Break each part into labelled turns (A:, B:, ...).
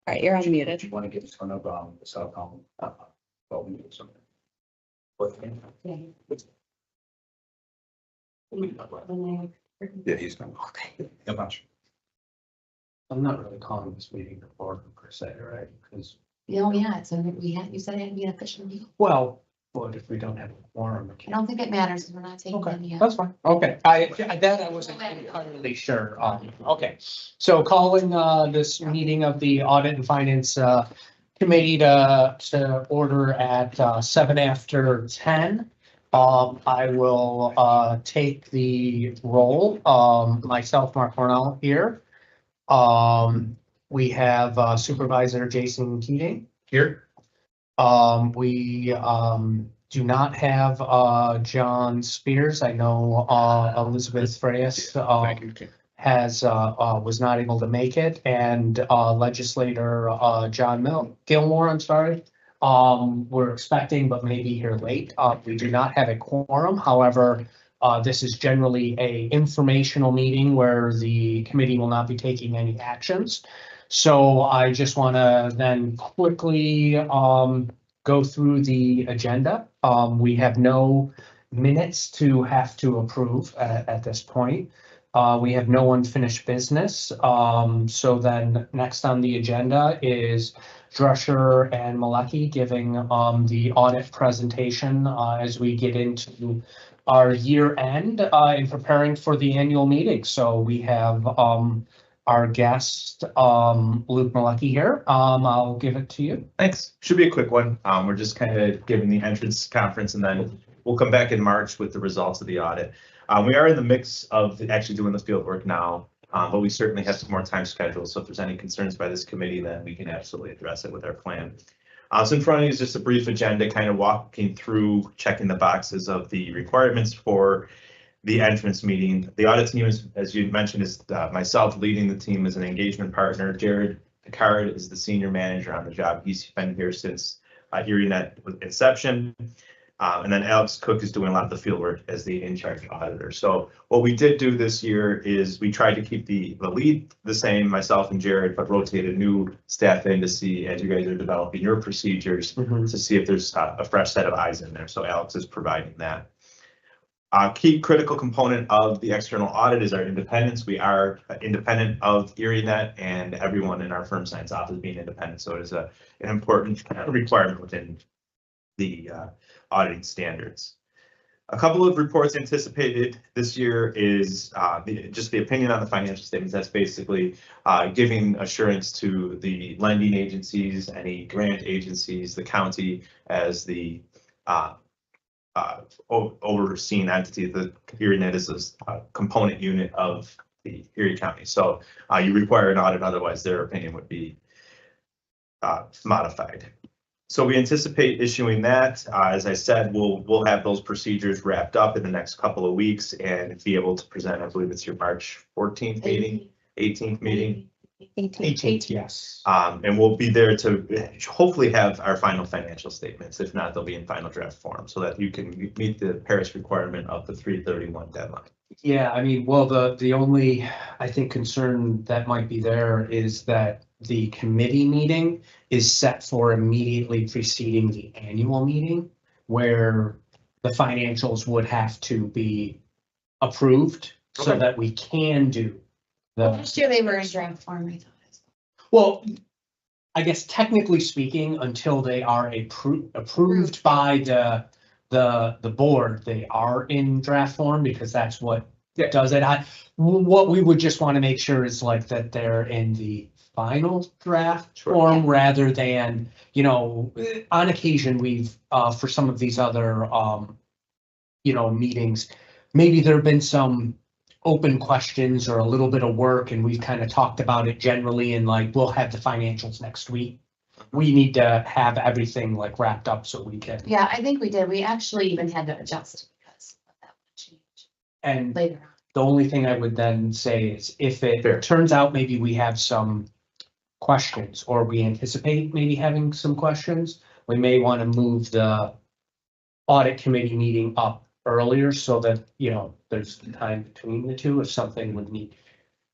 A: All right, you're unmuted.
B: You want to get some of the South Common. Well, we need something. Yeah, he's done.
A: Okay.
B: A bunch.
C: I'm not really calling this meeting a board per se, right? Because,
D: Oh, yeah, so you said it had to be an official meeting.
C: well, but if we don't have a quorum. we
D: I
C: can't-
D: don't think it matters, 'cause we're not taking
C: Okay,
D: any yet.
C: that's fine. Okay, I wasn't entirely sure. Okay, so calling, this meeting of the Audit and Finance, Committee to order at, 7:10. I will, take the roll, myself, Mark Cornell here. We have Supervisor Jason Keating here. We do not have John Spears. I know Elizabeth Freyas
B: Thank you.
C: has was not able to make it, and legislator John Gilmore, I'm sorry. We're expecting, but maybe here late. We do not have a quorum. However, this is generally a informational meeting where the committee will not be taking any actions. So I just want to then quickly go through the agenda. We have no minutes to have to approve at this point. We have no unfinished business. So then next on the agenda is Drescher and Malecki giving the audit presentation as we get into our year end in preparing for the annual meeting. So we have our guest, Luke Malecki here. I'll give it to you.
E: Thanks. Should be a quick one. We're just kind of giving the entrance conference and then we'll come back in March with the results of the audit. We are in the mix of actually doing the field work now, but we certainly have some more time scheduled. So if there's any concerns by this committee, then we can absolutely address it with our plan. So in front of you is just a brief agenda, kind of walking through, checking the boxes of the requirements for the entrance meeting. The audit team is, as you mentioned, is myself leading the team as an engagement partner. Jared Picard is the senior manager on the job. He's been here since ErieNet inception. And then Alex Cook is doing a lot of the field work as the in-charge auditor. So what we did do this year is we tried to keep the lead the same, myself and Jared, but rotated new staff in to see as you guys are developing your procedures to see if there's a fresh set of eyes in there. So Alex is providing that. A key critical component of the external audit is our independence. We are independent of ErieNet, and everyone in our firm signs off as being independent. So it is an important requirement within the auditing standards. A couple of reports anticipated this year is just the opinion on the financial statements. That's basically giving assurance to the lending agencies, any grant agencies, the county as the overseen entity. The ErieNet is a component unit of the Erie County. So you require an audit, otherwise their opinion would be modified. So we anticipate issuing that. As I said, we'll have those procedures wrapped up in the next couple of weeks and be able to present, I believe it's your March 14th meeting, 18th meeting.
C: 18th, yes.
E: And we'll be there to hopefully have our final financial statements. If not, they'll be in final draft form so that you can meet the Paris requirement of the 3/31 deadline.
C: Yeah, I mean, well, the only, I think, concern that might be there is that the committee meeting is set for immediately preceding the annual meeting, where the financials would have to be approved so
E: Okay.
C: that we can do the,
D: Last year they were in draft form, I thought.
C: well, I guess technically speaking, until they are approved by the board, they are in draft form because that's what does it. What we would just want to make sure is like that they're in the final draft
E: Sure.
C: form rather than, you know, on occasion we've, for some of these other, you know, meetings, maybe there've been some open questions or a little bit of work and we've kind of talked about it generally and like, we'll have the financials next week. We need to have everything like wrapped up so we can,
D: Yeah, I think we did. We actually even had to adjust because of that change
C: and
D: later on.
C: the only thing I would then say is if it
E: Fair.
C: turns out maybe we have some questions or we anticipate maybe having some questions, we may want to move the audit committee meeting up earlier so that, you know, there's time between the two if something would need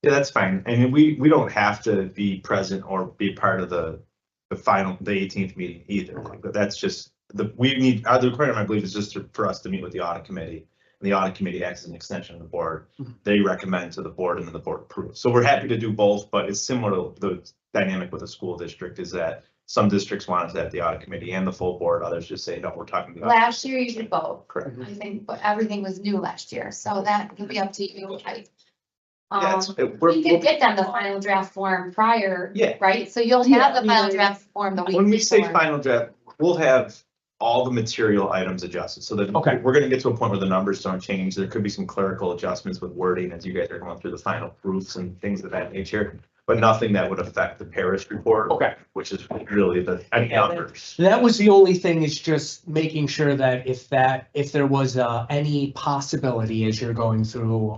E: Yeah, that's fine. And we don't have to be present or be part of the final, the 18th meeting either. But that's just the requirement, I believe, is just for us to meet with the audit committee. And the audit committee acts as an extension of the board. They recommend to the board and then the board approves. So we're happy to do both, but it's similar to the dynamic with the school district is that some districts want us to have the audit committee and the full board. Others just say, no, we're talking about.
D: Last year you did both.
E: Correct.
D: I think, but everything was new last year, so that would be up to you.
E: Yeah,
D: We could get them the final draft form prior,
E: Yeah.
D: right? So you'll have the final draft form the week
E: When we say
D: before.
E: final draft, we'll have all the material items adjusted, so that
C: Okay.
E: we're gonna get to a point where the numbers don't change. There could be some clerical adjustments with wording as you guys are going through the final proofs and things of that nature, but nothing that would affect the parish report.
C: Okay.
E: Which is really the any numbers.
C: That was the only thing, is just making sure that if there was any possibility as you're going through,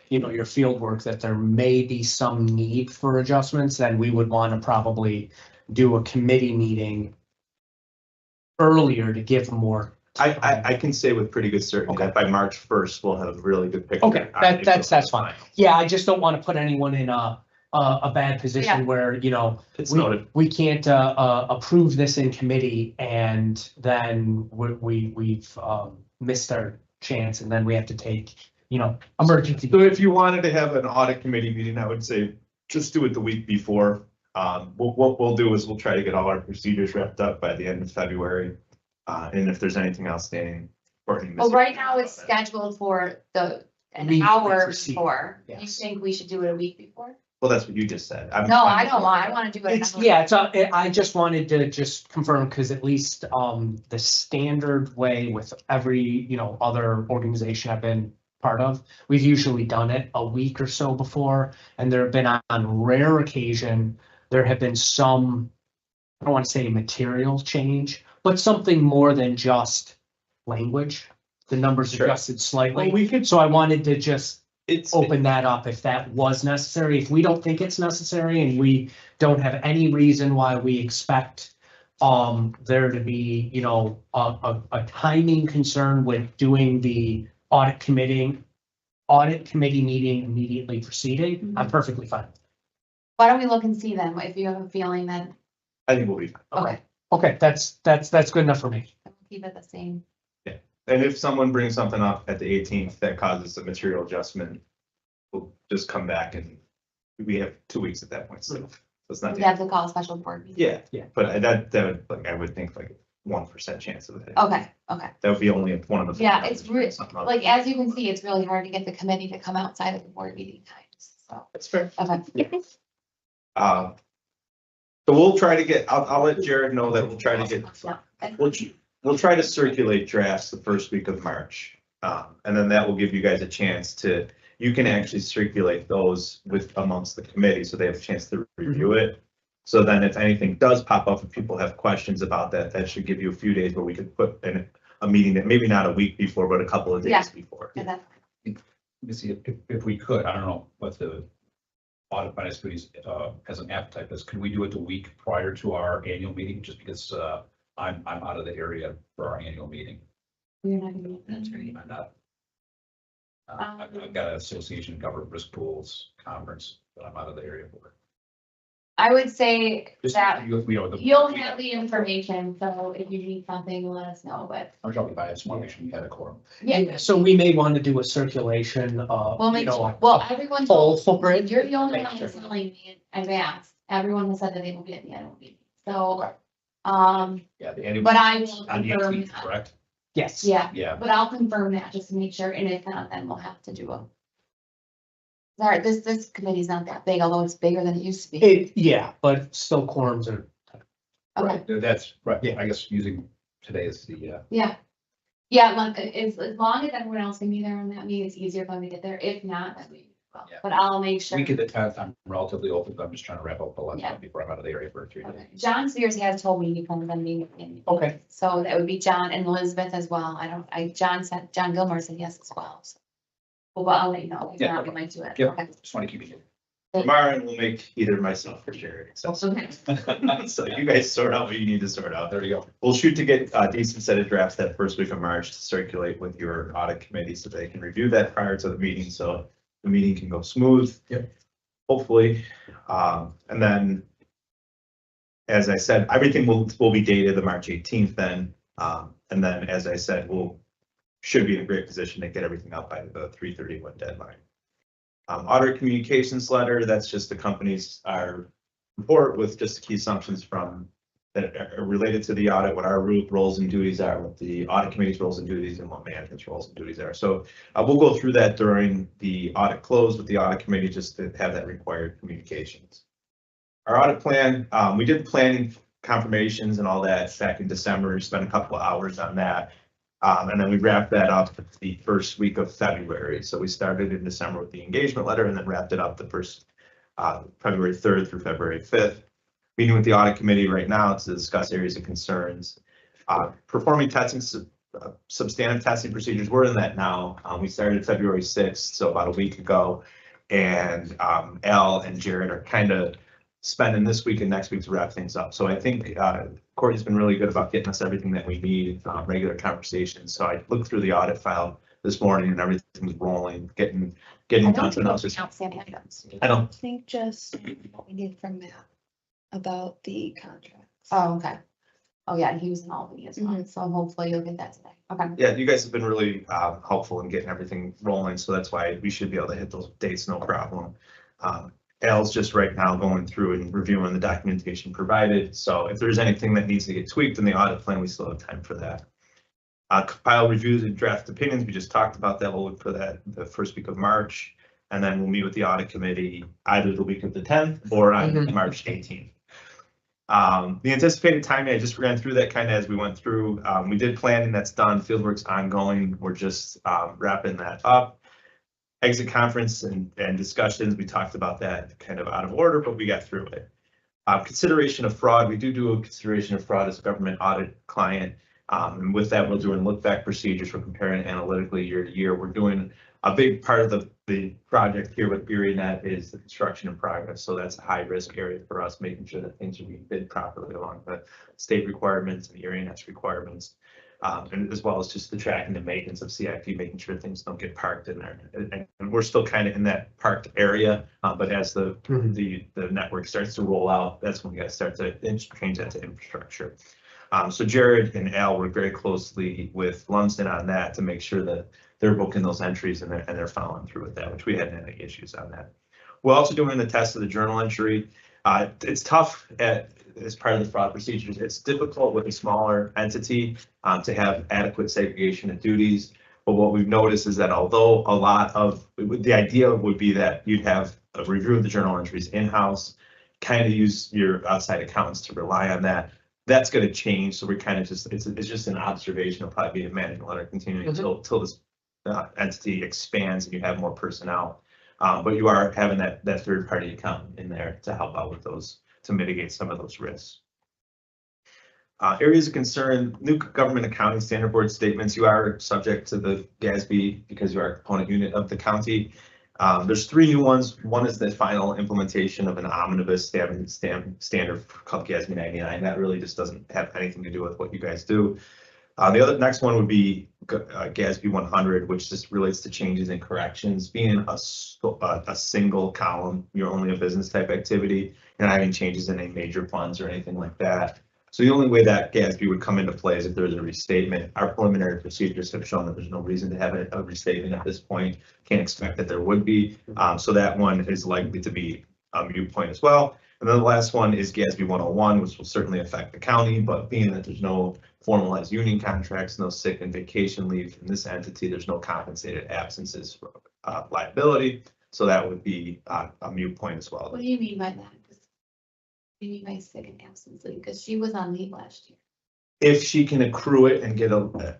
C: your field work, that there may be some need for adjustments, then we would want to probably do a committee meeting earlier to give more.
E: I can say with pretty good certainty that by March 1st, we'll have a really good picture.
C: Okay, that's fine. Yeah, I just don't want to put anyone in a bad
D: Yeah.
C: position where,
E: It's noted.
C: we can't approve this in committee, and then we've missed our chance, and then we have to take, emergency.
E: So if you wanted to have an audit committee meeting, I would say just do it the week before. What we'll do is we'll try to get all our procedures wrapped up by the end of February. And if there's anything outstanding.
D: Well, right now it's scheduled for an
C: Week
D: hour
C: proceed.
D: before. You
C: Yes.
D: think we should do it a week before?
E: Well, that's what you just said.
D: No, I don't want, I want to do it. an
C: It's,
D: hour.
C: yeah, I just wanted to just confirm, because at least the standard way with every, other organization I've been part of, we've usually done it a week or so before, and there have been on rare occasion, there have been some, I don't want to say material change, but something more than just language. The numbers
E: Sure.
C: adjusted
E: Well,
C: slightly,
E: we could,
C: so I wanted to just
E: it's,
C: open that up if that was necessary. If we don't think it's necessary and we don't have any reason why we expect there to be, a timing concern with doing the audit committee meeting immediately preceding, I'm perfectly fine.
D: Why don't we look and see them if you have a feeling that,
E: I think we'll be fine.
D: okay,
C: Okay, that's good enough for me.
D: we'll keep it the same.
E: And if someone brings something up at the 18th that causes a material adjustment, we'll just come back and we have 2 weeks at that point. So it's not.
D: We have to call a special board meeting.
E: Yeah,
C: Yeah.
E: but that would, I would think 1% chance of it.
D: Okay,
E: That would be only if one of the.
D: Yeah, it's
E: Something up.
D: like, as you can see, it's really hard to get the committee to come outside of the board meeting times, so,
E: That's fair.
D: okay.
E: So we'll try to get, I'll let Jared know that we'll try to get, we'll try to circulate drafts the first week of March. And then that will give you guys a chance to, you can actually circulate those with amongst the committee, so they have a chance to review it. So then if anything does pop up, if people have questions about that, that should give you a few days where we could put in a meeting that maybe not a week before, but a couple of
D: Yeah.
E: days before.
D: And then-
B: Let me see if we could, I don't know what the audit finance committee has an appetite, is could we do it the week prior to our annual meeting, just because I'm out of the area for our annual meeting.
D: You're not gonna, that's right.
B: I'm not. I've got an association of government risk pools conference that I'm out of the area for.
D: I would say
B: Just,
D: that
B: the.
D: you'll have the information, so if you need something, let us know, but
B: I'm sure I just want to make sure you had a quorum.
D: yeah.
C: So we may want to do a circulation,
D: We'll make sure, well, everyone
C: poll
D: told,
C: for it.
D: you're the only
C: Make
D: one
C: sure.
D: that's telling me in advance, everyone has said that they will be at the annual meeting, so,
B: Okay.
D: yeah,
B: Yeah, the annual.
D: but I will
B: On the
D: confirm
B: 18th,
D: that.
B: correct?
C: Yes.
D: Yeah,
B: Yeah,
D: but I'll confirm that just to make sure, and if not, then we'll have to do a. Sorry, this committee's not that big, although it's bigger than it used to be.
C: Yeah, but still quorums are,
D: Okay,
B: right, that's right.
C: Yeah.
B: I guess using today as the,
D: yeah. Yeah, like, as long as everyone else can be there on that meeting, it's easier for me to get there. If not, then we, well,
B: Yeah.
D: but I'll make sure.
B: week of the 10th, I'm relatively open, but I'm just trying to wrap up a lot
D: Yeah.
B: before I'm out of the area for 3 days.
D: Okay. John Spears has told me he plans on being in.
C: okay.
D: So that would be John and Elizabeth as well. John Gilmore said yes as well. So. Well, I'll let you know. If
B: Yeah,
D: not,
B: no
D: we might do it.
B: Yep.
D: Okay.
B: Just want to keep it.
E: Tomorrow we'll make either myself or Jared. So
D: Okay.
E: so you guys sort out what you need to sort out.
B: There you go.
E: We'll shoot to get a decent set of drafts that first week of March to circulate with your audit committee so they can review that prior to the meeting, so the meeting can go smooth.
B: Yep.
E: hopefully. And then, as I said, everything will be dated the March 18th then. And then, as I said, should be in a great position to get everything out by the 3/31 deadline. Auditor communications letter, that's just the company's, our report with just the key assumptions from that are related to the audit, what our roles and duties are, what the audit committee's roles and duties, and what management's roles and duties are. So we'll go through that during the audit close with the audit committee, just to have that required communications. Our audit plan, we did planning confirmations and all that back in December, spent a couple of hours on that. And then we wrapped that up the first week of February. So we started in December with the engagement letter and then wrapped it up the first February 3rd through February 5th. Meeting with the audit committee right now to discuss areas of concerns. Performing testing, substantive testing procedures, we're in that now. We started February 6th, so about a week ago. And Al and Jared are kind of spending this week and next week to wrap things up. So I think Courtney's been really good about getting us everything that we need, regular conversations. So I looked through the audit file this morning and everything's rolling, getting
D: I
E: done.
D: don't think
E: Now
D: it's outstanding items.
E: I don't.
A: I think just what we need from Matt about the contracts.
D: Oh, okay. Oh, yeah, and he was in Albany as well, so hopefully you'll get that today. Okay.
E: Yeah, you guys have been really helpful in getting everything rolling, so that's why we should be able to hit those dates, no problem. Al's just right now going through and reviewing the documentation provided, so if there's anything that needs to get tweaked in the audit plan, we still have time for that. Compile reviews and draft opinions, we just talked about that. We'll look for that the first week of March, and then we'll meet with the audit committee either the week of the 10th or on March 18th. The anticipated timing, I just ran through that kind of as we went through. We did planning, that's done. Fieldwork's ongoing. We're just wrapping that up. Exit conference and discussions, we talked about that kind of out of order, but we got through it. Consideration of fraud, we do a consideration of fraud as a government audit client. And with that, we're doing look back procedures. We're comparing analytically year to year. We're doing a big part of the project here with ErieNet is the construction in progress. So that's a high risk area for us, making sure that things are being bid properly along the state requirements and ErieNet's requirements. And as well as just the tracking and maintenance of CIP, making sure things don't get parked in there. And we're still kind of in that parked area, but as the network starts to roll out, that's when we got to start to change that to infrastructure. So Jared and Al work very closely with Lumsden on that to make sure that they're booking those entries and they're following through with that, which we hadn't had any issues on that. We're also doing the test of the journal entry. It's tough as part of the fraud procedures. It's difficult with a smaller entity to have adequate segregation of duties. But what we've noticed is that although a lot of the idea would be that you'd have a review of the journal entries in-house, kind of use your outside accountants to rely on that. That's going to change. So we're kind of just, it's just an observation. It'll probably be a management letter continuing until this entity expands and you have more personnel. But you are having that third party accountant in there to help out with those, to mitigate some of those risks. Areas of concern, new government accounting standard board statements. You are subject to the GASB because you are a component unit of the county. There's three new ones. One is the final implementation of an omnibus standard called GASB 99. That really just doesn't have anything to do with what you guys do. The next one would be GASB 100, which just relates to changes and corrections. Being a single column, you're only a business type activity. You're not having changes in any major funds or anything like that. So the only way that GASB would come into play is if there's a restatement. Our preliminary procedures have shown that there's no reason to have a restatement at this point. Can't expect that there would be. So that one is likely to be a moot point as well. And then the last one is GASB 101, which will certainly affect the county, but being that there's no formalized union contracts, no sick and vacation leave in this entity, there's no compensated absences for liability. So that would be a moot point as well.
D: What do you mean by that? What do you mean by sick and absence leave? Because she was on leave last year.
E: If she can accrue it and get a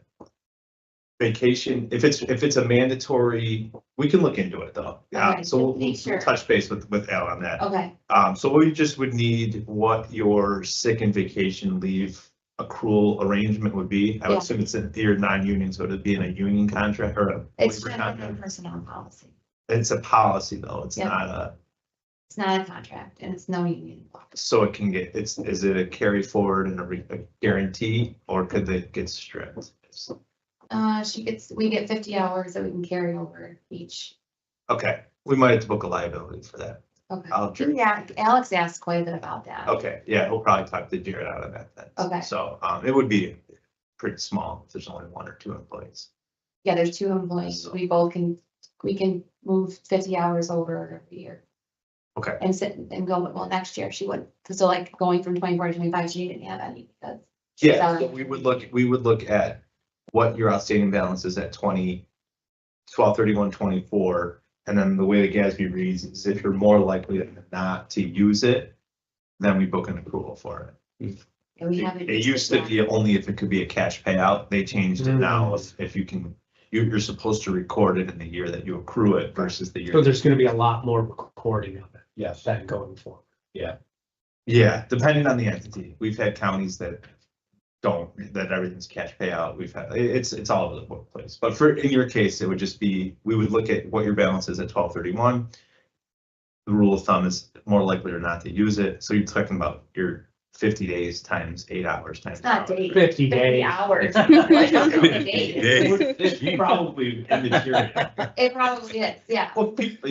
E: vacation, if it's a mandatory, we can look into it though. Yeah,
D: Okay,
E: so we'll
D: sure.
E: touch base with Al on that.
D: Okay,
E: So we just would need what your sick and vacation leave accrual arrangement would be. I would
D: Yeah.
E: assume it's in your non-union, so it'd be in a union contract or a
D: it's
E: labor
D: general
E: contract.
D: personnel policy.
E: It's a policy though, it's
D: Yeah.
E: not a,
D: It's not a contract and it's no union.
E: so it can get, is it a carry forward and a guarantee, or could they get stripped?
D: We get 50 hours that we can carry over each.
E: Okay, we might have to book a liability for that.
D: Okay. Yeah, Alex asked quite a bit about that.
E: Okay, yeah, we'll probably talk to Jared out of that then.
D: Okay.
E: So, it would be pretty small if there's only 1 or 2 employees.
D: Yeah, there's 2 employees.
E: So-
D: We can move 50 hours over every year.
E: Okay.
D: And sit and go, well, next year she would, so like going from 24 to 25, she didn't have any because. she was
E: Yeah,
D: on-
E: so we would look at what your outstanding balance is at 12/31/24. And then the way the Gatsby reads is if you're more likely than not to use it, then we book an accrual for it.
D: And we haven't.
E: It used to be only if it could be a cash payout. They changed it now if you can, you're supposed to record it in the year that you accrue it versus the year.
C: So there's gonna be a lot more recording of it
B: Yes.
C: than going forward.
E: Yeah, depending on the entity. We've had counties that that everything's cash payout. We've had, it's all over the place. But in your case, it would just be, we would look at what your balance is at 12/31. The rule of thumb is more likely or not to use it. So you're talking about your 50 days times 8 hours times.
D: It's not days.
C: 50
D: 50
C: days.
D: hours. Like, how many days?
E: It's probably immaterial.
D: It probably is, yeah.
E: Well, people,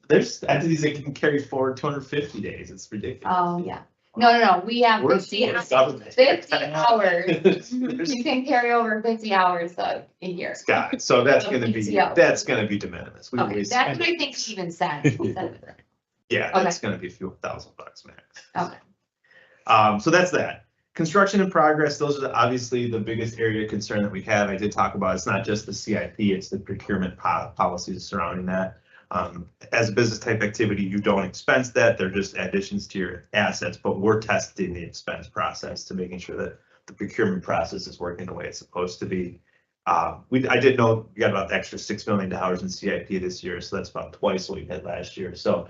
E: there's entities that can carry forward 250 days. It's ridiculous.
D: Oh, yeah. No, we have
E: We're
D: 50
E: a
D: hours.
E: government.
D: 50 hours.
E: There's-
D: You can carry over 50 hours a year.
E: Got it. So that's
D: Of
E: gonna be,
D: PTO.
E: that's gonna be de minimis. We
D: Okay,
E: always-
D: that's what I think he even said. He said,
E: Yeah,
D: okay.
E: that's gonna be a few $1,000 max.
D: Okay.
E: So that's that. Construction in progress, those are obviously the biggest area of concern that we have. I did talk about, it's not just the CIP, it's the procurement policies surrounding that. As a business type activity, you don't expense that. They're just additions to your assets, but we're testing the expense process to making sure that the procurement process is working the way it's supposed to be. I did know we got about the extra $6 million in CIP this year, so that's about twice what we had last year. So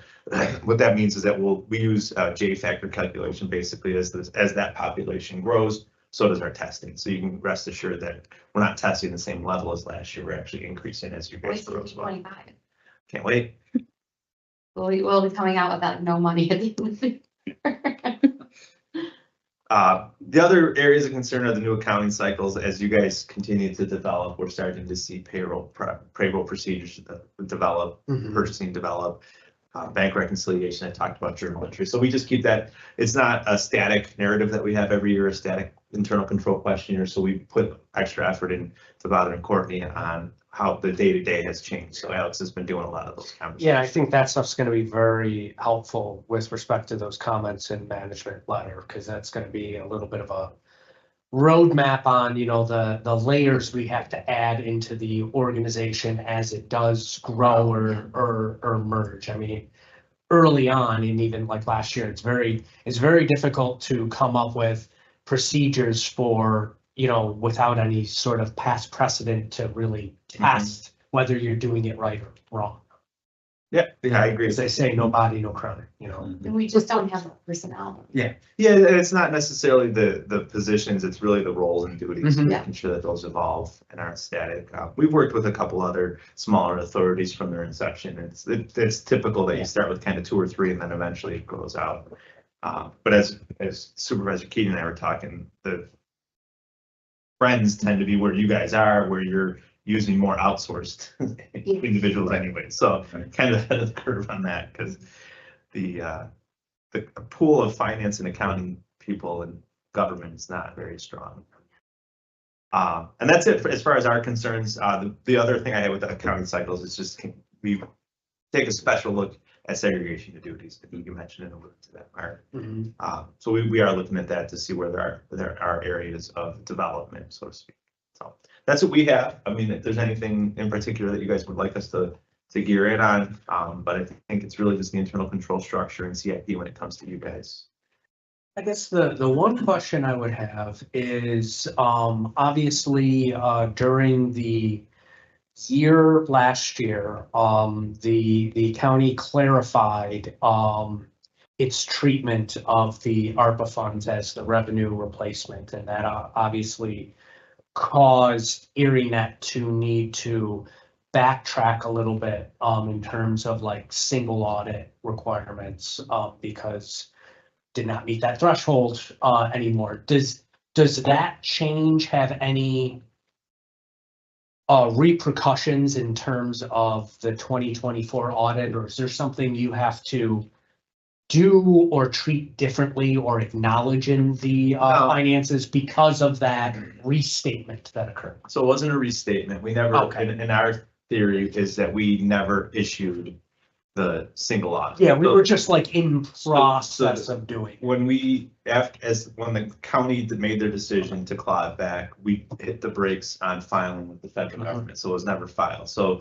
E: what that means is that we use J factor calculation basically as that population grows, so does our testing. So you can rest assured that we're not testing the same level as last year. We're actually increasing as your base grows. Well.
D: 25.
E: Can't wait.
D: We'll be coming out without no money at the end of the year.
E: The other areas of concern are the new accounting cycles. As you guys continue to develop, we're starting to see payroll procedures develop, purchasing develop, bank reconciliation. I talked about journal entry. So we just keep that. It's not a static narrative that we have every year, a static internal control questionnaire. So we put extra effort in to Bowden and Courtney on how the day-to-day has changed. So Alex has been doing a lot of those conversations.
C: Yeah, I think that stuff's gonna be very helpful with respect to those comments in management letter, because that's gonna be a little bit of a roadmap on, the layers we have to add into the organization as it does grow or merge. I mean, early on, and even like last year, it's very difficult to come up with procedures for, without any sort of past precedent to really test whether you're doing it right or wrong.
E: Yeah, I agree.
C: As they say, no body, no crime,
D: And we just don't have the personnel.
E: Yeah, and it's not necessarily the positions, it's really the roles and duties,
C: Mhm.
E: making sure that those evolve and aren't static. We've worked with a couple other smaller authorities from their inception. It's typical that you start with kind of 2 or 3 and then eventually it grows out. But as Supervisor Keating and I were talking, the trends tend to be where you guys are, where you're using more outsourced individuals anyway. So kind of ahead of the curve on that, because the pool of finance and accounting people in government is not very strong. And that's it as far as our concerns. The other thing I had with the accounting cycles is just we take a special look at segregation of duties. I think you mentioned it a little to that, Mark. So we are looking at that to see where there are areas of development, so to speak. So that's what we have. I mean, if there's anything in particular that you guys would like us to gear in on, but I think it's really just the internal control structure and CIP when it comes to you guys.
C: I guess the one question I would have is, obviously, during the year last year, the county clarified, its treatment of the ARPA funds as the revenue replacement, and that obviously caused ErieNet to need to backtrack a little bit, in terms of like single audit requirements, because did not meet that threshold anymore. Does that change have any repercussions in terms of the 2024 audit, or is there something you have to do or treat differently or acknowledge in the
E: No.
C: finances because of that restatement that occurred?
E: So it wasn't a restatement. We never,
C: Okay.
E: in our theory is that we never issued the single audit.
C: Yeah, we
E: So
C: were just like in
E: so-
C: process of doing. it.
E: when we, when the county made their decision to claw it back, we hit the brakes on filing with the federal
C: Mhm.
E: government, so it was never filed. So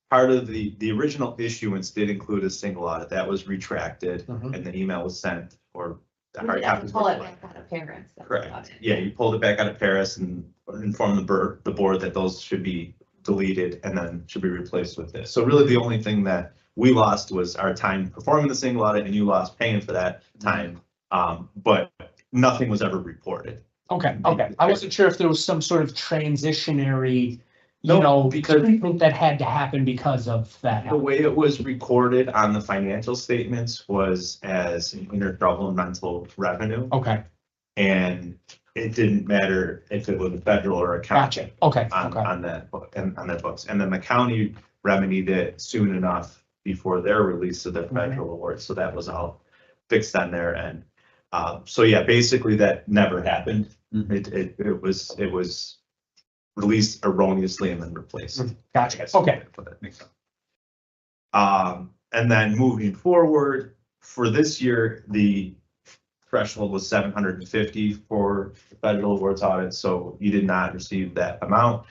E: part of the original issuance did include a single audit. That was retracted
C: Mhm.
E: and the email was sent or. the
D: We
E: hard
D: have to
E: copies
D: pull
E: were
D: it back out of Paris. That's about
E: Correct.
D: it.
E: Yeah, you pulled it back out of Paris and informed the board that those should be deleted and then should be replaced with this. So really the only thing that we lost was our time performing the single audit and you lost paying for that time. But nothing was ever reported.
C: Okay, I wasn't sure if there was some sort of transitionary, you
E: No,
C: know,
E: because-
C: treatment that had to happen because of that.
E: The way it was recorded on the financial statements was as an intergovernmental revenue.
C: Okay,
E: And it didn't matter if it was a federal or a county.
C: gotcha. Okay,
E: On that book and on that books. And then the county remedied it soon enough before their release of their federal award. So that was all fixed on their end. So yeah, basically that never happened. It was released erroneously and then replaced.
C: Gotcha. Okay.
E: That makes sense. And then moving forward for this year, the threshold was 750 for the federal awards audit, so you did not receive that amount.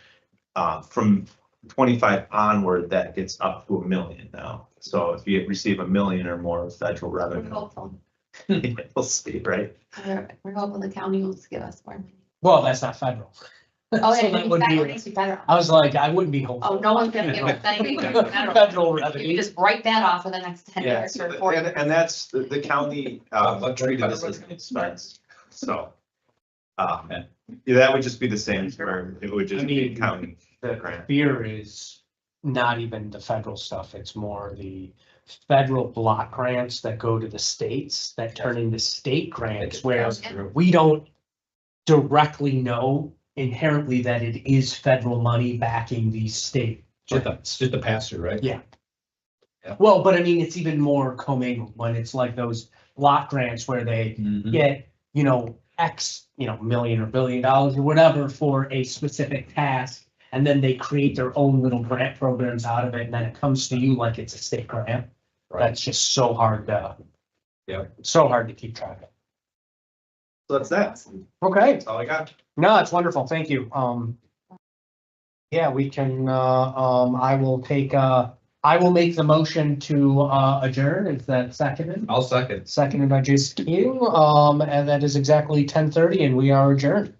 E: From 25 onward, that gets up to $1 million now. So if you receive $1 million or more of federal
D: We're
E: revenue,
D: hopeful.
E: we'll see, right?
D: We're hoping the county will give us more money.
C: Well, that's not federal.
D: Oh,
C: So
D: yeah,
C: that would
D: that
C: be-
D: needs to be federal.
C: I was like, I wouldn't be hopeful.
D: Oh, no one's gonna give us anything.
C: Federal
D: You
C: revenue.
D: just write that off for the next 10
C: Yeah.
D: years or 4 years.
E: And that's the county treated this as an expense, so. Yeah, that would just be the same, where it would just
C: I
E: be
C: mean,
E: county
C: The
E: grant.
C: fear is not even the federal stuff, it's more the federal block grants that go to the states that turn into state grants where we don't directly know inherently that it is federal money backing these state.
B: It's just a pass through, right?
C: Yeah.
B: Yeah.
C: Well, but I mean, it's even more commingled when it's like those block grants where they get, you know, X, you know, million or $1 billion or whatever for a specific task. And then they create their own little grant programs out of it. And then it comes to you like it's a state grant.
B: Right.
C: That's just so hard to.
B: Yeah.
C: So hard to keep track of.
E: So that's that.
C: Okay,
E: That's all I got.
C: no, it's wonderful. Thank you. Yeah, we can, I will make the motion to, adjourn. Is that seconded?
B: I'll second.
C: Seconded by Jason King, and that is exactly 10:30 and we are adjourned.